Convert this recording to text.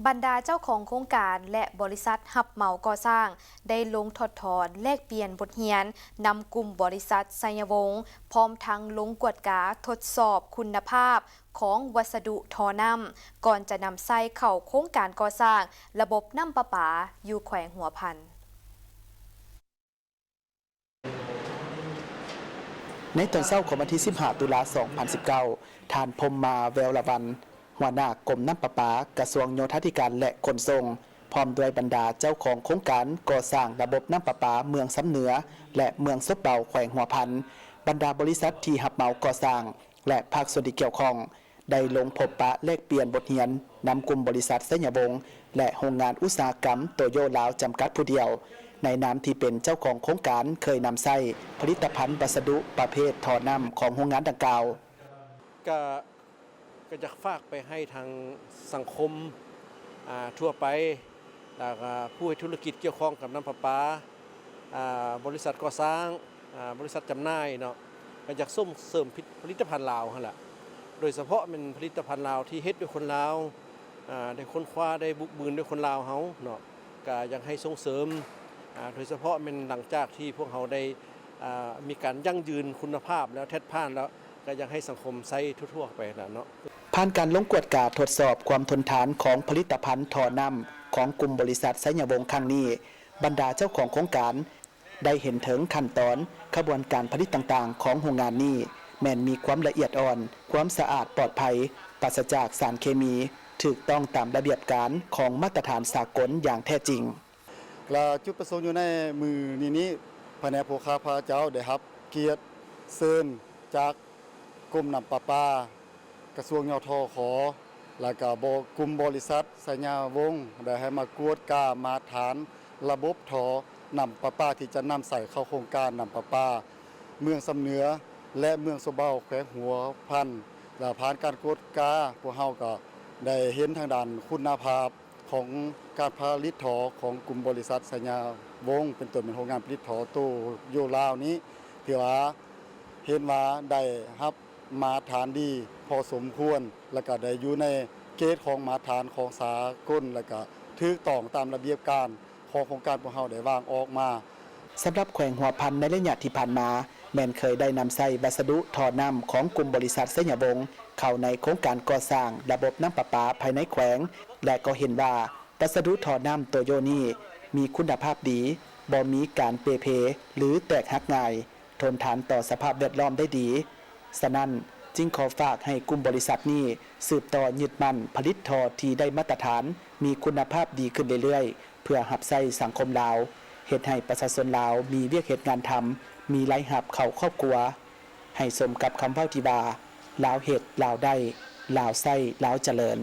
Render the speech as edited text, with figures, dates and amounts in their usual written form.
บรรดาเจ้าของโครงการและบริษัทรับเหมาก่อสร้างได้ลงถอดถอนแลกเปลี่ยนบทเรียนนำกลุ่มบริษัทไซยวงศ์พร้อมทั้งลงกวดกาทดสอบคุณภาพของวัสดุทอน้ำก่อนจะนำใส่เข้าโครงการก่อสร้างระบบน้ำประปาอยู่แขวงหัวพันในตอนเช้าของวันที่ 15 ตุลา 2019 ท่านพรหมมาแววละวันหัวหน้ากรมน้ำประปากระทรวงโยธาธิการและขนส่งพร้อมด้วยบรรดาเจ้าของโครงการก่อสร้างระบบน้ำประปาเมืองซ้ำเหนือและเมืองซบเบาแขวงหัวพันบรรดาบริษัทที่รับเหมาก่อสร้างและภาคส่วนที่เกี่ยวข้องได้ลงพบปะแลกเปลี่ยนบทเรียนนำกลุ่มบริษัทไซยวงศ์และโรงงานอุตสาหกรรมโตโยลาวจำกัดผู้เดียวในนามที่เป็นเจ้าของโครงการเคยนำใส่ผลิตภัณฑ์วัสดุประเภทท่อน้ำของโรงงานดังกล่าวก็จะฝากไปให้ทางสังคมทั่วไปแล้วก็ผู้ให้ธุรกิจเกี่ยวข้องกับน้ำประปาบริษัทก่อสร้างบริษัทจำหน่ายเนาะก็อยากส่งเสริมผลิตภัณฑ์ลาวนั่นแหละโดยเฉพาะเป็นผลิตภัณฑ์ลาวที่เฮ็ดด้วยคนลาวได้ค้นคว้าได้บุกบืนด้วยคนลาวเฮาเนาะก็อยากให้ส่งเสริมโดยเฉพาะเป็นหลังจากที่พวกเขาได้มีการยั่งยืนคุณภาพแล้วแทดผ่านแล้วก็อยากให้สังคมใช้ทั่วๆไปแล้วเนาะผ่านการลงกวดกาทดสอบความทนทานของผลิตภัณฑ์ท่อน้ำของกลุ่มบริษัทไซยวงศ์ครั้งนี้บรรดาเจ้าของโครงการได้เห็นถึงขั้นตอนขบวนการผลิตต่างๆของโรงงานนี้แม้นมีความละเอียดอ่อนความสะอาดปลอดภัยปราศจากสารเคมีถูกต้องตามระเบียบการของมาตรฐานสากลอย่างแท้จริงและจุดประสงค์อยู่ในมือนี้แผนกโภคาพาเจ้าได้รับเกียรติเชิญจากกรมน้ำประปากระทรวงยทขและก็กลุ่มบริษัทไซยวงศ์ได้ให้มากวดกามาตรฐานระบบถอน้ำประปาที่จะนำใส่เข้าโครงการน้ำประปาเมืองซ้ำเหนือและเมืองโซเบาแขวงหัวพันและผ่านการกวดกาพวกเฮาก็ได้เห็นทางด้านคุณภาพของการผลิตถอของกลุ่มบริษัทไซยวงศ์เป็นตัวเป็นโรงงานผลิตถอตู้โยลาวนี้ที่ว่าเห็นว่าได้รับมาตรฐานดีพอสมควรและก็ได้อยู่ในเกณฑ์ของมาตรฐานของสากลและก็ถูกต้องตามระเบียบการของโครงการพวกเฮาได้วางออกมาสำหรับแขวงหัวพันในระยะที่ผ่านมาแม่นเคยได้นำใส่วัสดุท่อน้ำของกลุ่มบริษัทไซยวงศ์เข้าในโครงการก่อสร้างระบบน้ำประปาภายในแขวงและก็เห็นว่าวัสดุท่อน้ำโตโยนี้มีคุณภาพดีบ่มีการเปเพหรือแตกหักง่ายทนทานต่อสภาพแวดล้อมได้ดีฉะนั้นจึงขอฝากให้กลุ่มบริษัทนี้สืบต่อยึดมั่นผลิตท่อที่ได้มาตรฐานมีคุณภาพดีขึ้นเรื่อยๆเพื่อรับใช้สังคมลาวเฮ็ดให้ประชาชนลาวมีเวียกเฮ็ดงานทำมีรายรับเข้าครอบครัวให้สมกับคำเว้าที่ว่าลาวเฮ็ดลาวได้ลาวใช้ลาวเจริญ